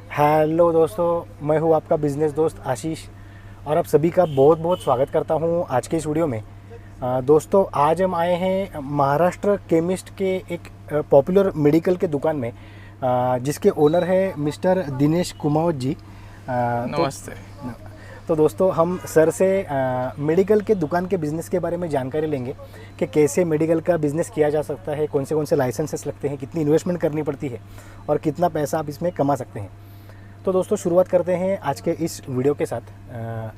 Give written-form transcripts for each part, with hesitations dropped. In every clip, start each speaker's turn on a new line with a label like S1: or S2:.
S1: Hello दोस्तों, मैं हूं आपका बिज़नेस दोस्त आशीष और आप सभी का बहुत बहुत स्वागत करता हूं आज के इस वीडियो में। दोस्तों, आज हम आए हैं महाराष्ट्र केमिस्ट के एक पॉपुलर मेडिकल के दुकान में, जिसके ओनर है मिस्टर दिनेश कुमावत जी।
S2: नमस्ते।
S1: तो दोस्तों, हम सर से मेडिकल के दुकान के बिज़नेस के बारे में जानकारी लेंगे कि कैसे मेडिकल का बिज़नेस किया जा सकता है, कौन से लाइसेंसेस लगते हैं, कितनी इन्वेस्टमेंट करनी पड़ती है और कितना पैसा आप इसमें कमा सकते हैं। तो दोस्तों, शुरुआत करते हैं आज के इस वीडियो के साथ।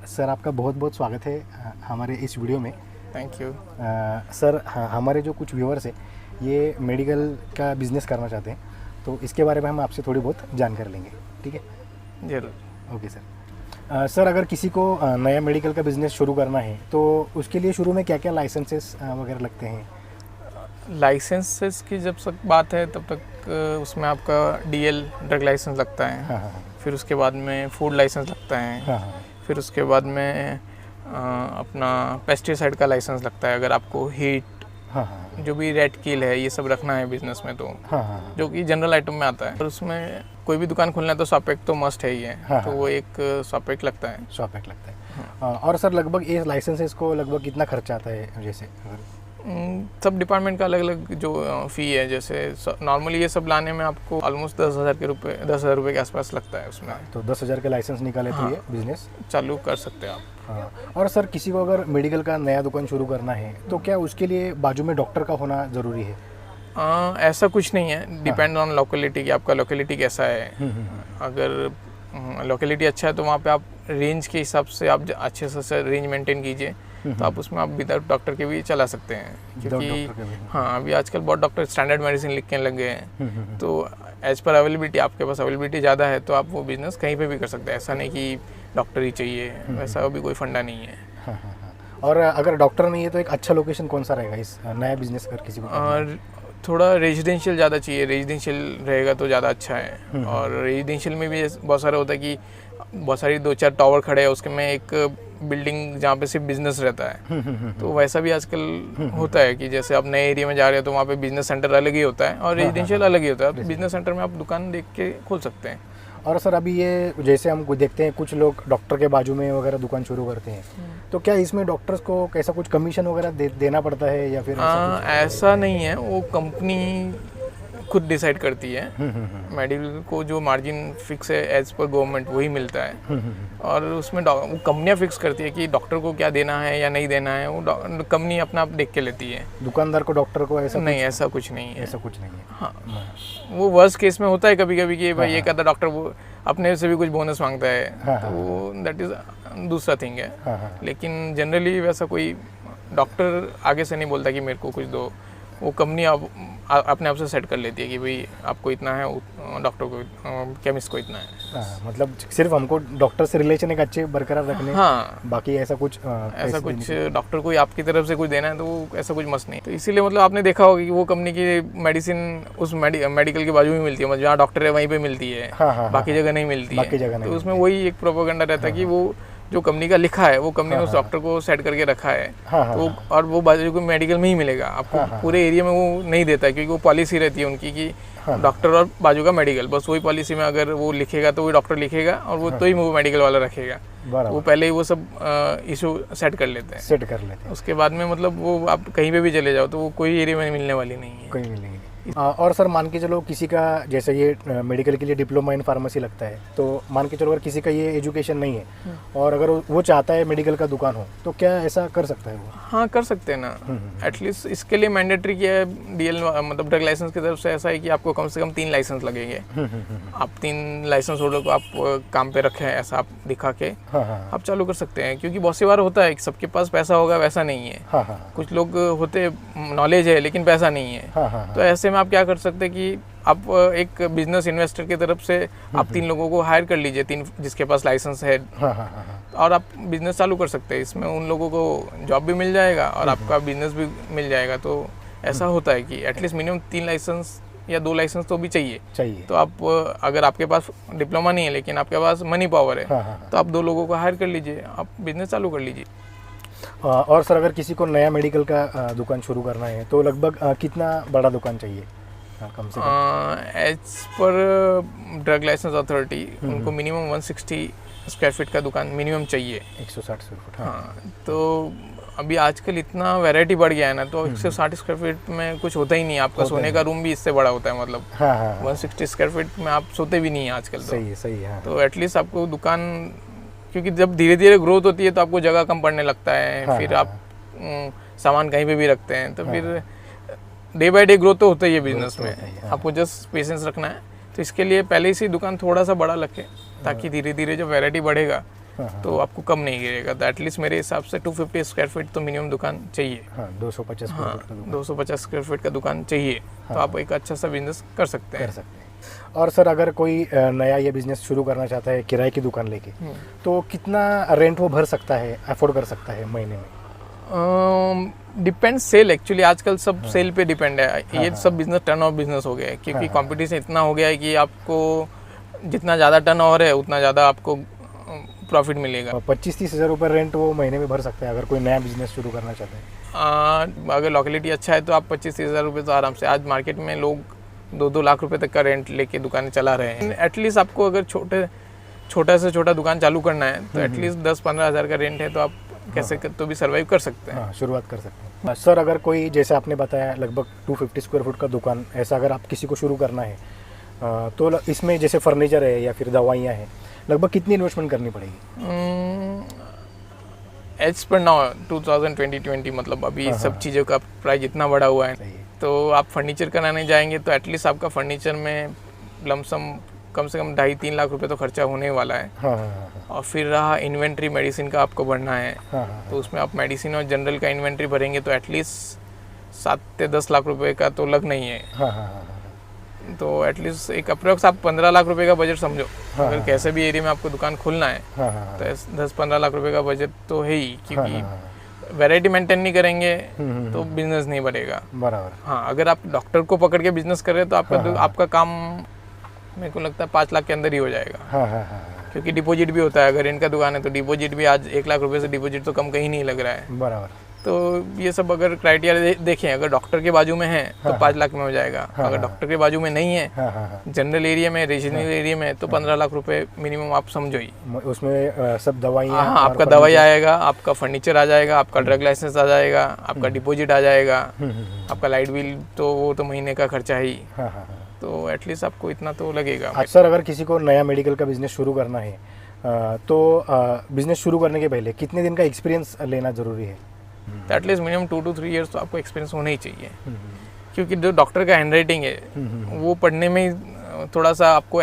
S1: सर, आपका बहुत बहुत स्वागत है हमारे इस वीडियो में।
S2: Thank you.
S1: सर, हमारे जो कुछ व्यूअर्स हैं ये मेडिकल का बिज़नेस करना चाहते हैं, तो इसके बारे में हम आपसे थोड़ी बहुत जानकारी लेंगे, ठीक है?
S2: जरूर।
S1: Okay sir. सर, अगर किसी को नया मेडिकल का बिज़नेस शुरू करना है तो उसके लिए शुरू में क्या क्या लाइसेंसेस वगैरह लगते हैं?
S2: लाइसेंसेस की जब तक बात है तब तक उसमें आपका डीएल ड्रग लाइसेंस लगता है।
S1: हाँ।
S2: फिर उसके बाद में फूड लाइसेंस लगता है।
S1: हाँ।
S2: फिर उसके बाद में अपना पेस्टिसाइड का लाइसेंस लगता है अगर आपको हीट,
S1: हाँ,
S2: जो भी रेड किल है, ये सब रखना है बिजनेस में, तो
S1: हाँ,
S2: जो कि जनरल आइटम में आता है। और उसमें कोई भी दुकान खोलना है तो शॉप एक्ट तो मस्ट है ही है।
S1: हाँ,
S2: तो वो एक शॉप एक्ट लगता है।
S1: शॉप एक्ट लगता है। और सर, लगभग ये लाइसेंसेस को लगभग कितना खर्चा आता है? जैसे
S2: सब डिपार्टमेंट का अलग अलग जो फ़ी है, जैसे नॉर्मली ये सब लाने में आपको ऑलमोस्ट 10,000 रुपये के आसपास लगता है उसमें।
S1: तो 10,000 के लाइसेंस निकाले तो
S2: हाँ,
S1: ये बिजनेस
S2: चालू कर सकते हैं आप।
S1: हाँ। और सर, किसी को अगर मेडिकल का नया दुकान शुरू करना है तो क्या उसके लिए बाजू में डॉक्टर का होना ज़रूरी है?
S2: ऐसा कुछ नहीं है, डिपेंड ऑन लोकेलिटी कि आपका लोकेलिटी कैसा है। अगर लोकेलिटी अच्छा है तो वहाँ पे आप रेंज के हिसाब से आप अच्छे से रेंज मेंटेन कीजिए, तो आप उसमें आप विदाउट डॉक्टर के भी चला सकते हैं। क्योंकि हाँ, अभी आजकल बहुत डॉक्टर स्टैंडर्ड मेडिसिन लिखने लग गए हैं। तो एज पर अवेलेबिलिटी, आपके पास अवेलेबिलिटी ज़्यादा है तो आप वो बिज़नेस कहीं पे भी कर सकते हैं। ऐसा नहीं कि डॉक्टर ही चाहिए, वैसा अभी कोई फंडा नहीं है।
S1: हाँ। और अगर डॉक्टर नहीं है तो एक अच्छा लोकेशन कौन सा रहेगा इस नया बिजनेस अगर किसी को करना है?
S2: थोड़ा रेजिडेंशियल ज़्यादा चाहिए, रेजिडेंशियल रहेगा तो ज़्यादा अच्छा है। और रेजिडेंशियल में भी बहुत सारा होता है कि बहुत सारी 2-4 टावर खड़े हैं, उसके में एक बिल्डिंग जहाँ पे सिर्फ बिजनेस रहता है। तो वैसा भी आजकल होता है कि जैसे आप नए एरिया में जा रहे हो तो वहाँ पे बिजनेस सेंटर अलग ही होता है और रेजिडेंशियल अलग ही होता है। तो बिजनेस सेंटर में आप दुकान देख के खोल सकते हैं।
S1: और सर, अभी ये जैसे हम देखते हैं कुछ लोग डॉक्टर के बाजू में वगैरह दुकान शुरू करते हैं, तो क्या इसमें डॉक्टर्स को कैसा कुछ कमीशन वगैरह देना पड़ता है या फिर
S2: ऐसा नहीं है, वो कंपनी खुद डिसाइड करती है। मेडिकल को जो मार्जिन फिक्स है एज पर गवर्नमेंट वही मिलता है। और उसमें वो कंपनियाँ फिक्स करती है कि डॉक्टर को क्या देना है या नहीं देना है, वो कंपनी अपना आप देख के लेती है।
S1: दुकानदार को डॉक्टर को ऐसा
S2: नहीं, ऐसा कुछ नहीं है।
S1: ऐसा कुछ नहीं है।
S2: हाँ, वो वर्स्ट केस में होता है कभी कभी कि भाई ये कहता डॉक्टर वो अपने से भी कुछ बोनस मांगता है, तो वो दैट इज दूसरा थिंग है। लेकिन जनरली वैसा कोई डॉक्टर आगे से नहीं बोलता कि मेरे को कुछ दो। वो कंपनी अपने आप से सेट कर लेती है कि भाई आपको इतना है, डॉक्टर को, केमिस्ट को इतना है।
S1: मतलब सिर्फ हमको डॉक्टर से रिलेशन एक अच्छे बरकरार रखने।
S2: हाँ,
S1: बाकी ऐसा कुछ
S2: डॉक्टर को आपकी तरफ से कुछ देना है तो वो ऐसा कुछ मस्त नहीं। तो इसीलिए मतलब आपने देखा होगा कि वो कंपनी की मेडिसिन उस मेडिकल के बाजू में मिलती है, मतलब जहाँ डॉक्टर है वहीं पे मिलती है। बाकी जगह नहीं मिलती है। तो उसमें वही एक प्रोपेगेंडा रहता है कि वो जो कंपनी का लिखा है वो कंपनी ने उस डॉक्टर को सेट करके रखा है। तो और वो बाजू को मेडिकल में ही मिलेगा आपको, पूरे एरिया में वो नहीं देता है, क्योंकि वो पॉलिसी रहती है उनकी कि डॉक्टर और बाजू का मेडिकल, बस वही पॉलिसी में अगर वो लिखेगा तो वही डॉक्टर लिखेगा और वो तो ही वो मेडिकल वाला रखेगा। वो पहले ही वो सब इशू सेट कर लेते हैं। उसके बाद में मतलब वो आप कहीं पे भी चले जाओ तो वो कोई एरिया में मिलने वाली नहीं है।
S1: कोई मिलेंगे। और सर, मान के चलो किसी का जैसे ये मेडिकल के लिए डिप्लोमा इन फार्मेसी लगता है, तो मान के चलो अगर किसी का ये एजुकेशन नहीं है और अगर वो चाहता है मेडिकल का दुकान हो, तो क्या ऐसा कर सकता है वो?
S2: हाँ, कर सकते हैं ना। एटलीस्ट इसके लिए मैंडेटरी किया है डीएल, मतलब ड्रग लाइसेंस की तरफ से ऐसा है कि आपको कम से कम 3 लाइसेंस लगेंगे। आप 3 लाइसेंस होल्डर को आप काम पे रखें, ऐसा आप दिखा के आप चालू कर सकते हैं। क्योंकि बहुत सी बार होता है कि सबके पास पैसा होगा, वैसा नहीं है। कुछ लोग होते नॉलेज है लेकिन पैसा नहीं है। तो ऐसे में आप क्या कर सकते हैं कि आप एक बिजनेस इन्वेस्टर की तरफ से आप 3 लोगों को हायर कर लीजिए, 3 जिसके पास लाइसेंस है, और आप बिजनेस चालू कर सकते हैं। इसमें उन लोगों को जॉब भी मिल जाएगा और आपका बिजनेस भी मिल जाएगा। तो ऐसा होता है कि एटलीस्ट मिनिमम 3 लाइसेंस या 2 लाइसेंस तो भी चाहिए। तो आप अगर आपके पास डिप्लोमा नहीं है लेकिन आपके पास मनी पावर है, तो आप 2 लोगों को हायर कर लीजिए, आप बिजनेस चालू कर लीजिए।
S1: और सर, अगर किसी को नया मेडिकल का दुकान शुरू करना है तो लगभग कितना बड़ा दुकान चाहिए? हाँ, कम से कम
S2: as per drug license authority उनको मिनिमम 160 स्क्वायर फीट का दुकान मिनिमम चाहिए।
S1: 160 स्क्वायर फुट।
S2: हाँ, तो अभी आजकल इतना वैरायटी बढ़ गया है ना, तो 160 स्क्वायर फीट में कुछ होता ही नहीं है। आपका सोने का रूम भी इससे बड़ा होता है, मतलब
S1: हाँ हाँ
S2: 160 स्क्वायर फीट में आप सोते भी नहीं है आजकल। तो
S1: सही है, सही है। हाँ।
S2: तो एटलीस्ट आपको दुकान, क्योंकि जब धीरे धीरे ग्रोथ होती है तो आपको जगह कम पड़ने लगता है।
S1: हाँ,
S2: फिर
S1: हाँ,
S2: आप सामान कहीं पे भी रखते हैं, तो फिर डे बाय डे ग्रोथ तो होता ही है बिजनेस में। आपको जस्ट पेशेंस रखना है। तो इसके लिए पहले से ही दुकान थोड़ा सा बड़ा रखें, ताकि धीरे धीरे जब वैरायटी बढ़ेगा तो आपको कम नहीं गिरेगा। तो एटलीस्ट मेरे हिसाब से 250 स्क्वायर फीट तो मिनिमम दुकान चाहिए।
S1: हाँ, 250 स्क्वायर फुट का दुकान
S2: 250 स्क्वायर फीट का दुकान चाहिए, तो आप एक अच्छा सा बिजनेस कर सकते हैं।
S1: कर सकते हैं। और सर, अगर कोई नया ये बिजनेस शुरू करना चाहता है किराए की दुकान लेके, तो कितना रेंट वो भर सकता है, अफोर्ड कर सकता है महीने में?
S2: डिपेंड सेल, एक्चुअली आजकल सब सेल पे डिपेंड है। ये सब बिजनेस टर्न ओवर बिजनेस हो गया है, क्योंकि कंपटीशन इतना हो गया है कि आपको जितना ज़्यादा टर्न ओवर है उतना ज़्यादा आपको प्रॉफिट मिलेगा।
S1: 25-30 हज़ार रुपये रेंट वो महीने में भर सकता है अगर कोई नया बिजनेस शुरू करना चाहता है।
S2: अगर लोकेलिटी अच्छा है तो आप 25-30 हज़ार रुपये तो आराम से, आज मार्केट में लोग 2-2 लाख रुपए तक का रेंट लेके दुकानें चला रहे हैं। एटलीस्ट आपको अगर छोटा से छोटा दुकान चालू करना है तो एटलीस्ट 10-15 हज़ार का रेंट है, तो आप कैसे तो भी सर्वाइव कर सकते हैं।
S1: हाँ, शुरुआत कर सकते हैं। सर, अगर कोई, जैसे आपने बताया लगभग 250 स्क्वायर फुट का दुकान, ऐसा अगर आप किसी को शुरू करना है तो इसमें जैसे फर्नीचर है या फिर दवाइयाँ हैं, लगभग कितनी इन्वेस्टमेंट करनी पड़ेगी?
S2: एज पर नाउ 2020 मतलब अभी सब चीज़ों का प्राइस इतना बढ़ा हुआ है, तो आप फर्नीचर कराने जाएंगे तो एटलीस्ट आपका फर्नीचर में लमसम कम से कम 2.5-3 लाख रुपए तो खर्चा होने वाला है। और फिर रहा इन्वेंट्री, मेडिसिन का आपको भरना है, तो उसमें आप मेडिसिन और जनरल का इन्वेंट्री भरेंगे तो एटलीस्ट 7 से 10 लाख रुपए का तो लग नहीं है। तो एटलीस्ट एक अप्रोक्स आप 15 लाख रुपए का बजट समझो। अगर कैसे भी एरिया में आपको दुकान खोलना है तो 10-15 लाख रुपए का बजट तो है ही, क्योंकि वैरायटी मेंटेन नहीं करेंगे तो बिजनेस नहीं बढ़ेगा।
S1: बराबर।
S2: हाँ, अगर आप डॉक्टर को पकड़ के बिजनेस कर रहे हैं तो आपका काम मेरे को लगता है 5 लाख के अंदर ही हो जाएगा। क्योंकि डिपॉजिट भी होता है, अगर इनका दुकान है तो डिपॉजिट भी आज 1 लाख रुपए से डिपॉजिट तो कम कहीं नहीं लग रहा है।
S1: बराबर।
S2: तो ये सब अगर क्राइटेरिया देखें, अगर डॉक्टर के बाजू में है तो 5 लाख में हो जाएगा। अगर डॉक्टर के बाजू में नहीं है, जनरल एरिया में, रीजनल एरिया में, तो 15 लाख रुपए मिनिमम आप समझो ही।
S1: उसमें सब दवाइयाँ,
S2: हाँ, आपका दवाई आएगा, आपका फर्नीचर आ जाएगा, आपका ड्रग लाइसेंस आ जाएगा, आपका डिपॉजिट आ जाएगा, आपका लाइट बिल, तो वो तो महीने का खर्चा ही। तो एटलीस्ट आपको इतना तो लगेगा।
S1: सर, अगर किसी को नया मेडिकल का बिजनेस शुरू करना है तो बिजनेस शुरू करने के पहले कितने दिन का एक्सपीरियंस लेना ज़रूरी है?
S2: तो एटलीस्ट मिनिमम 2 to 3 ईयर्स तो आपको एक्सपीरियंस होना ही चाहिए। क्योंकि जो डॉक्टर का हैंड राइटिंग है वो पढ़ने में थोड़ा सा आपको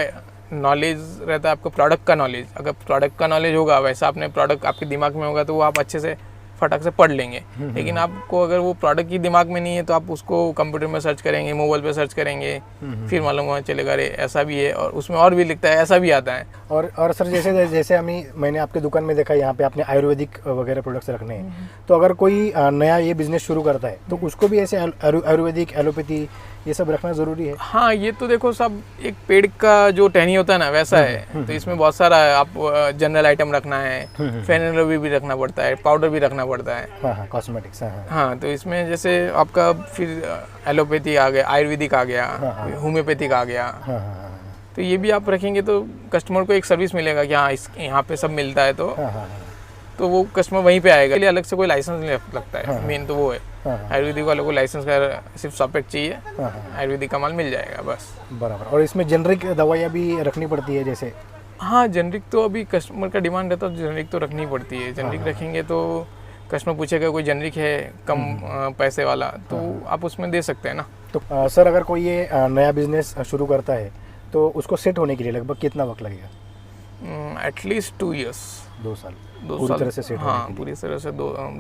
S2: नॉलेज रहता है, आपको प्रोडक्ट का नॉलेज। अगर प्रोडक्ट का नॉलेज होगा, वैसा आपने प्रोडक्ट आपके दिमाग में होगा, तो वो आप अच्छे से फटाक से पढ़ लेंगे। लेकिन आपको अगर वो प्रोडक्ट ही दिमाग में नहीं है तो आप उसको कंप्यूटर में सर्च करेंगे, मोबाइल पे सर्च करेंगे, फिर मालूम हुआ चलेगा अरे ऐसा भी है, और उसमें और भी लिखता है, ऐसा भी आता है।
S1: और सर, जैसे मैंने आपके दुकान में देखा, यहाँ पे आपने आयुर्वेदिक वगैरह प्रोडक्ट्स रखने हैं, तो अगर कोई नया ये बिजनेस शुरू करता है तो उसको भी ऐसे आयुर्वेदिक, एलोपैथी ये सब रखना ज़रूरी है?
S2: हाँ, ये तो देखो सब एक पेड़ का जो टहनी होता है ना, वैसा है। तो इसमें बहुत सारा है, आप जनरल आइटम रखना है, फेयर एंड लवली भी रखना पड़ता है, पाउडर भी रखना पड़ता है।
S1: कॉस्मेटिक्स।
S2: हाँ, तो इसमें जैसे आपका फिर एलोपैथी आ गया, आयुर्वेदिक आ गया, होम्योपैथिक आ गया। तो ये भी आप रखेंगे तो कस्टमर को एक सर्विस मिलेगा कि हाँ यहाँ पे सब मिलता है, तो वो कस्टमर वहीं पे आएगा। लिए अलग से कोई लाइसेंस नहीं लगता है, मेन तो वो है। आयुर्वेदिक वालों को लाइसेंस का सिर्फ सॉपेक्ट चाहिए, आयुर्वेदिक का माल मिल जाएगा बस।
S1: बराबर। और इसमें जेनरिक दवाइयाँ भी रखनी पड़ती है जैसे?
S2: हाँ, जेनरिक तो अभी कस्टमर का डिमांड रहता है तो जेनरिक तो रखनी पड़ती है। जेनरिक रखेंगे तो कस्टमर पूछेगा कोई जेनरिक है कम पैसे वाला, तो आप उसमें दे सकते हैं ना।
S1: तो सर, अगर कोई ये नया बिजनेस शुरू करता है तो उसको सेट होने के लिए लगभग कितना वक्त लगेगा?
S2: At least 2 years.
S1: 2 साल।
S2: 2
S1: पूरी
S2: साल
S1: तरह से सेट होने के लिए।
S2: पूरी तरह से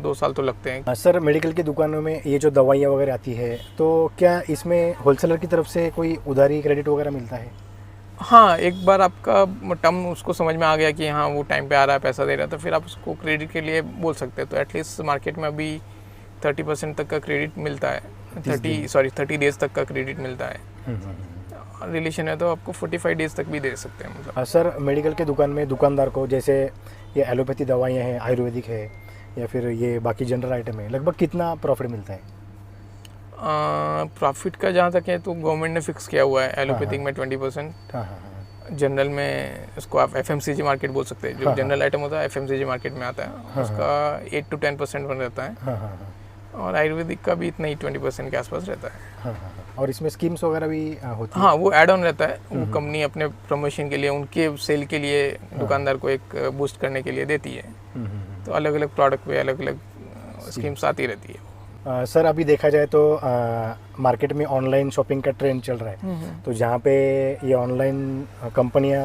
S2: 2 साल तो लगते हैं।
S1: सर, मेडिकल की दुकानों में ये जो दवाइयाँ वगैरह आती है, तो क्या इसमें होलसेलर की तरफ से कोई उधारी, क्रेडिट वगैरह मिलता है?
S2: हाँ, एक बार आपका टर्म उसको समझ में आ गया कि हाँ वो टाइम पे आ रहा है, पैसा दे रहा है, तो फिर आप उसको क्रेडिट के लिए बोल सकते हैं। तो एटलीस्ट मार्केट में अभी 30% तक का क्रेडिट मिलता है, 30 डेज तक का क्रेडिट मिलता है। रिलेशन है तो आपको 45 डेज तक भी दे सकते हैं। मतलब
S1: सर, मेडिकल के दुकान में दुकानदार को, जैसे ये एलोपैथी दवाइयाँ हैं, आयुर्वेदिक है या फिर ये बाकी जनरल आइटम है, लगभग कितना प्रॉफिट मिलता है?
S2: प्रॉफिट का जहाँ तक है तो गवर्नमेंट ने फिक्स किया हुआ है एलोपैथिक में 20%,
S1: हाँ हाँ
S2: जनरल में उसको आप FMCG मार्केट बोल सकते हैं, जो जनरल आइटम होता है FMCG मार्केट में आता है, उसका 8 to 10% बन रहता है,
S1: हाँ हाँ हाँ
S2: और आयुर्वेदिक का भी इतना ही 20% के आसपास रहता है।
S1: हाँ हाँ हाँ। और इसमें स्कीम्स वगैरह भी होती
S2: हाँ, वो एड ऑन रहता है, वो कंपनी अपने प्रमोशन के लिए, उनके सेल के लिए दुकानदार को एक बूस्ट करने के लिए देती है। तो अलग अलग प्रोडक्ट पे अलग अलग स्कीम्स आती रहती है।
S1: सर अभी देखा जाए तो मार्केट में ऑनलाइन शॉपिंग का ट्रेंड चल रहा है, तो जहाँ पे ये ऑनलाइन कंपनियाँ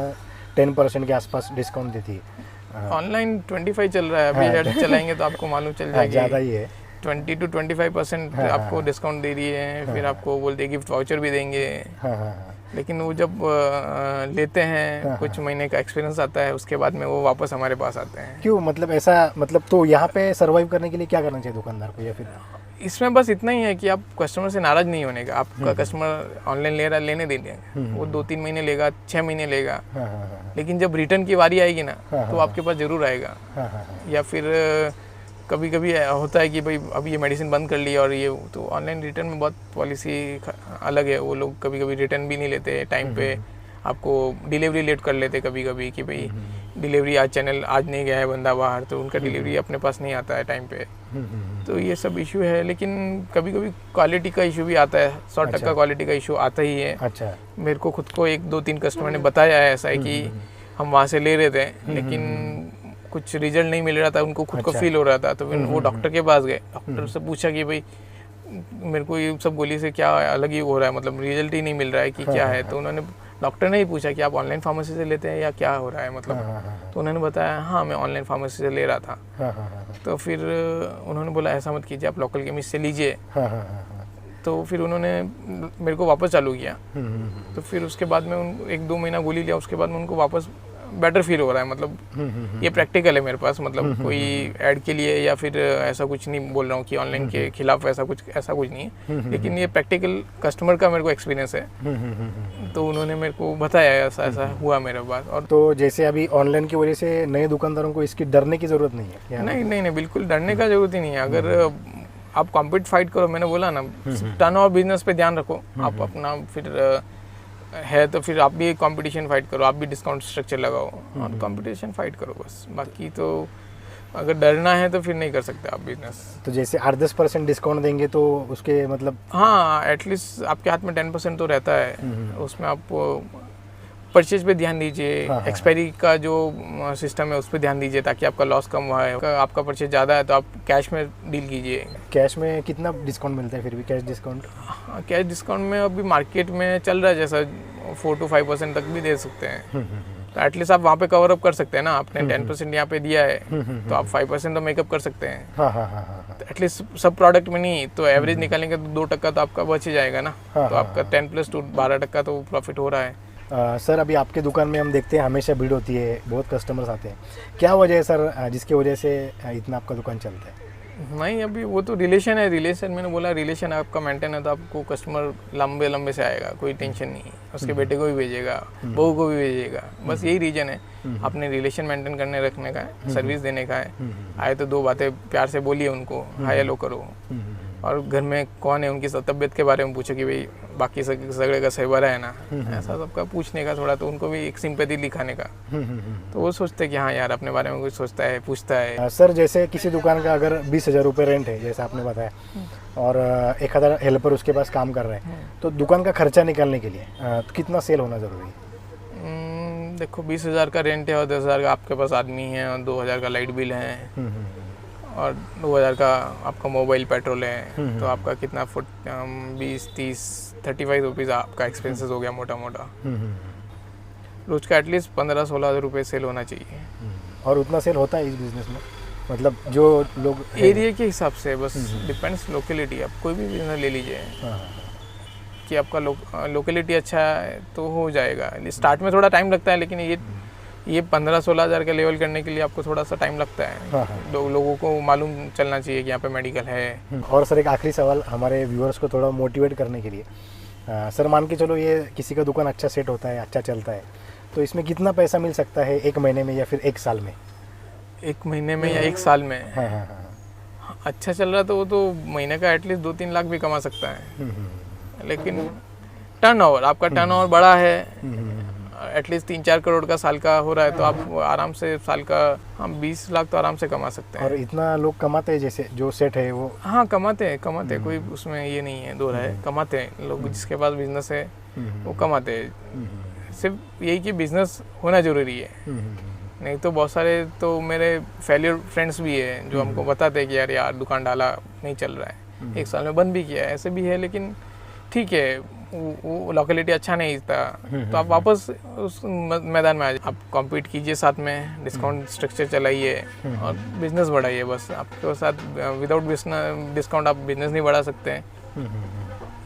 S1: 10% के आसपास डिस्काउंट देती है।
S2: ऑनलाइन 25 चल रहा है अभी, ऐड चलाएंगे तो आपको मालूम चल जाएगी,
S1: ज़्यादा ही है,
S2: 20 to 25% आपको डिस्काउंट दे रही है। फिर आपको बोलते हैं गिफ्ट वाउचर भी देंगे।
S1: हाँ हाँ हाँ।
S2: लेकिन वो जब लेते हैं कुछ महीने का एक्सपीरियंस आता है, उसके बाद में वो वापस हमारे पास आते हैं।
S1: क्यों, मतलब ऐसा, मतलब तो यहाँ पे सरवाइव करने के लिए क्या करना चाहिए दुकानदार को, या फिर
S2: इसमें बस इतना ही है कि आप कस्टमर से नाराज नहीं होने का। आपका कस्टमर ऑनलाइन ले रहा है, लेने दीजिए, वो 2-3 महीने लेगा, 6 महीने लेगा,
S1: हाँ हाँ हाँ
S2: लेकिन जब रिटर्न की बारी आएगी ना तो आपके पास जरूर आएगा।
S1: हाँ हाँ हाँ।
S2: या फिर कभी कभी होता है कि भाई अब ये मेडिसिन बंद कर ली, और ये तो ऑनलाइन रिटर्न में बहुत पॉलिसी अलग है। वो लोग कभी कभी रिटर्न भी नहीं लेते टाइम पे, आपको डिलीवरी लेट कर लेते कभी कभी कि भाई डिलीवरी आज चैनल आज नहीं गया है बंदा बाहर, तो उनका डिलीवरी अपने पास नहीं आता है टाइम पे। तो ये सब इशू है, लेकिन कभी कभी क्वालिटी का इशू भी आता है, 100% क्वालिटी का इशू आता ही है।
S1: अच्छा,
S2: मेरे को खुद को 1-2-3 कस्टमर ने बताया है ऐसा है कि हम वहाँ से ले रहे थे, लेकिन कुछ रिजल्ट नहीं मिल रहा था, उनको खुद को फील हो रहा था। तो फिर वो डॉक्टर के पास गए, डॉक्टर से पूछा कि भाई मेरे को ये सब गोली से क्या अलग ही हो रहा है, मतलब रिजल्ट ही नहीं मिल रहा है कि क्या है। तो उन्होंने, डॉक्टर ने ही पूछा कि आप ऑनलाइन फार्मेसी से लेते हैं या क्या हो रहा है, मतलब। तो उन्होंने बताया हाँ मैं ऑनलाइन फार्मेसी से ले रहा था। तो फिर उन्होंने बोला ऐसा मत कीजिए, आप लोकल केमिस्ट से लीजिए। तो फिर उन्होंने मेरे को वापस चालू किया। तो फिर उसके बाद में 1-2 महीना गोली लिया, उसके बाद में उनको वापस बेटर फील हो रहा है। मतलब ये प्रैक्टिकल है मेरे पास, मतलब कोई ऐड के लिए या फिर ऐसा कुछ नहीं बोल रहा हूँ कि ऑनलाइन के खिलाफ ऐसा कुछ नहीं है, लेकिन ये प्रैक्टिकल कस्टमर का मेरे को एक्सपीरियंस है। तो उन्होंने मेरे को बताया ऐसा ऐसा हुआ मेरे पास। और
S1: तो जैसे अभी ऑनलाइन की वजह से नए दुकानदारों को इसकी डरने की ज़रूरत नहीं है क्या?
S2: नहीं, बिल्कुल डरने का जरूरत ही नहीं है। अगर आप कॉम्पिट फाइट करो, मैंने बोला ना, टर्न ओवर बिजनेस पे ध्यान रखो आप अपना, फिर है तो फिर आप भी कंपटीशन फाइट करो, आप भी डिस्काउंट स्ट्रक्चर लगाओ और कंपटीशन फाइट करो बस। बाकी तो अगर डरना है तो फिर नहीं कर सकते आप बिजनेस।
S1: तो जैसे 8-10% डिस्काउंट देंगे तो उसके मतलब,
S2: हाँ एटलीस्ट आपके हाथ में 10% तो रहता है, उसमें आप परचेज पे ध्यान दीजिए, एक्सपायरी का जो सिस्टम है उस पर ध्यान दीजिए ताकि आपका लॉस कम हुआ है। आपका परचेज ज़्यादा है तो आप कैश में डील कीजिए।
S1: कैश में कितना डिस्काउंट मिलता है फिर भी, कैश डिस्काउंट?
S2: कैश डिस्काउंट में अभी मार्केट में चल रहा है जैसा 4 to 5% तक भी दे सकते हैं। तो एटलीस्ट आप वहाँ पे कवर अप कर सकते हैं ना। आपने 10% यहाँ पे दिया है तो आप 5% तो मेकअप कर सकते हैं। तो एटलीस्ट सब प्रोडक्ट में नहीं तो एवरेज निकालेंगे तो 2% तो आपका बच ही जाएगा ना। तो आपका 10+2 12% तो प्रॉफिट हो रहा है।
S1: सर अभी आपके दुकान में हम देखते हैं हमेशा भीड़ होती है, बहुत कस्टमर्स आते हैं, क्या वजह है सर जिसकी वजह से इतना आपका दुकान चलता है?
S2: नहीं, अभी वो तो रिलेशन है, रिलेशन मैंने बोला रिलेशन आपका मेंटेन है तो आपको कस्टमर लंबे से आएगा, कोई टेंशन नहीं है। उसके बेटे को भी भेजेगा, बहू को भी भेजेगा, बस यही रीजन है। अपने रिलेशन मेंटेन करने रखने का है, सर्विस देने का है। आए तो 2 बातें प्यार से बोलिए उनको, हाय हेलो करो। और घर में कौन है उनकी तबीयत के बारे में पूछो कि भाई बाकी सगड़े का सहबरा है ना, ऐसा सबका पूछने का थोड़ा, तो उनको भी एक सिंपैथी दिखाने का। तो वो सोचते कि हाँ यार अपने बारे में कुछ सोचता है, पूछता है।
S1: सर जैसे किसी दुकान का अगर 20,000 रुपये रेंट है जैसा आपने बताया, और 1,000 हेल्पर उसके पास काम कर रहे हैं, तो दुकान का खर्चा निकालने के लिए कितना सेल होना ज़रूरी है?
S2: देखो 20,000 का रेंट है और 10,000 का आपके पास आदमी है और 2,000 का लाइट बिल है और 2,000 का आपका मोबाइल पेट्रोल है, तो आपका कितना 20-30-35 रुपीज़ आपका एक्सपेंसेस हो गया मोटा मोटा। रोज का एटलीस्ट 15-16 हज़ार रुपये सेल होना चाहिए।
S1: और उतना सेल होता है इस बिज़नेस में? मतलब जो लोग
S2: एरिया के हिसाब से, बस डिपेंड्स लोकेलिटी। आप कोई भी बिजनेस ले लीजिए कि आपका लोकेलिटी अच्छा है तो हो जाएगा। स्टार्ट में थोड़ा टाइम लगता है, लेकिन ये 15-16 हज़ार का लेवल करने के लिए आपको थोड़ा सा टाइम लगता है। लोगों को मालूम चलना चाहिए कि यहाँ पे मेडिकल है।
S1: और सर एक आखिरी सवाल हमारे व्यूअर्स को थोड़ा मोटिवेट करने के लिए, सर मान के चलो ये किसी का दुकान अच्छा सेट होता है, अच्छा चलता है, तो इसमें कितना पैसा मिल सकता है 1 महीने में या फिर 1 साल में?
S2: 1 महीने में या 1 साल में? अच्छा चल रहा तो वो तो महीने का एटलीस्ट 2-3 लाख भी कमा सकता है, लेकिन टर्नओवर, आपका टर्नओवर बड़ा है, एटलीस्ट 3-4 करोड़ का साल का हो रहा है, तो आप आराम से साल का हम 20 लाख तो आराम से कमा सकते हैं।
S1: और इतना लोग कमाते हैं जैसे जो सेट है वो?
S2: हाँ, कमाते हैं, कोई उसमें ये नहीं है, दो राय है, कमाते हैं लोग, जिसके पास बिजनेस है वो कमाते हैं। सिर्फ यही कि बिजनेस होना जरूरी है, नहीं तो बहुत सारे तो मेरे फेलियर फ्रेंड्स भी है जो हमको बताते हैं कि यार दुकान डाला नहीं चल रहा है, 1 साल में बंद भी किया है, ऐसे भी है, लेकिन ठीक है, वो लोकेलिटी अच्छा नहीं था, तो आप वापस उस मैदान में आ जाए, आप कॉम्पीट कीजिए, साथ में डिस्काउंट स्ट्रक्चर चलाइए और बिजनेस बढ़ाइए। बस आपके साथ विदाउट डिस्काउंट आप बिजनेस नहीं बढ़ा सकते हैं।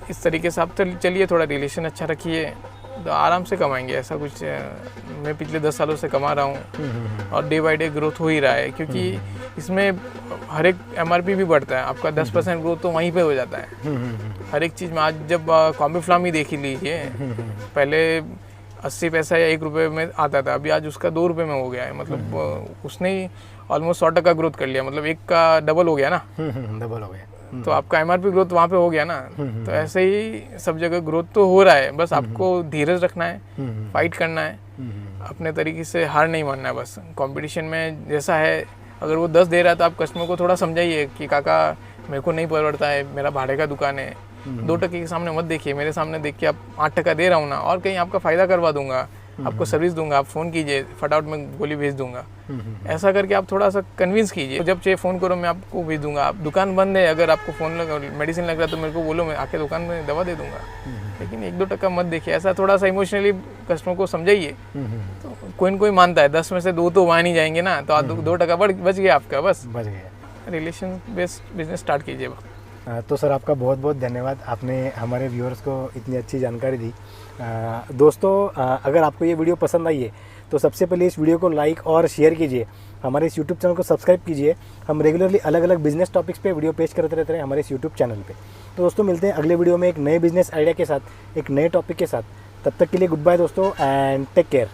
S2: इस तरीके से आप चलिए, थोड़ा रिलेशन अच्छा रखिए, तो आराम से कमाएंगे। ऐसा कुछ मैं पिछले 10 सालों से कमा रहा हूँ और डे बाई डे ग्रोथ हो ही रहा है, क्योंकि इसमें हर एक MRP भी बढ़ता है, आपका 10% ग्रोथ तो वहीं पे हो जाता है हर एक चीज़ में। आज जब कॉम्बी फ्लाम ही देख ही लीजिए, पहले 80 पैसा या 1 रुपये में आता था, अभी आज उसका 2 रुपये में हो गया है, मतलब उसने ही ऑलमोस्ट 100% ग्रोथ कर लिया, मतलब 1 का डबल हो गया ना,
S1: डबल हो गया।
S2: तो आपका MRP ग्रोथ वहाँ पे हो गया ना। तो ऐसे ही सब जगह ग्रोथ तो हो रहा है, बस आपको धीरज रखना है, फाइट करना है, अपने तरीके से हार नहीं मानना है। बस कंपटीशन में जैसा है, अगर वो 10 दे रहा है तो आप कस्टमर को थोड़ा समझाइए कि काका मेरे को नहीं परवड़ता है, मेरा भाड़े का दुकान है, 2% के सामने मत देखिए, मेरे सामने देख के आप 8% दे रहा हूँ ना, और कहीं आपका फ़ायदा करवा दूंगा, आपको सर्विस दूंगा, आप फ़ोन कीजिए, फटाफट में गोली भेज दूंगा। ऐसा करके आप थोड़ा सा कन्विंस कीजिए, जब चाहिए फ़ोन करो, मैं आपको भेज दूंगा। आप दुकान बंद है, अगर आपको फ़ोन मेडिसिन लग रहा है तो मेरे को बोलो, मैं आके दुकान में दवा दे दूंगा, लेकिन 1-2% मत देखिए। ऐसा थोड़ा सा इमोशनली कस्टमर को समझाइए, तो कोई न कोई मानता है। 10 में से 2 तो वहाँ नहीं जाएंगे ना, तो 2% बच गया आपका, बस
S1: बच गया।
S2: रिलेशन बेस्ड बिजनेस स्टार्ट कीजिए।
S1: तो सर आपका बहुत बहुत धन्यवाद, आपने हमारे व्यूअर्स को इतनी अच्छी जानकारी दी। दोस्तों, अगर आपको ये वीडियो पसंद आई है तो सबसे पहले इस वीडियो को लाइक और शेयर कीजिए, हमारे इस यूट्यूब चैनल को सब्सक्राइब कीजिए। हम रेगुलरली अलग अलग बिजनेस टॉपिक्स पे वीडियो पेश करते रहते हैं हमारे इस यूट्यूब चैनल पे। तो दोस्तों, मिलते हैं अगले वीडियो में एक नए बिजनेस आइडिया के साथ, एक नए टॉपिक के साथ। तब तक के लिए गुड बाय दोस्तों, एंड टेक केयर।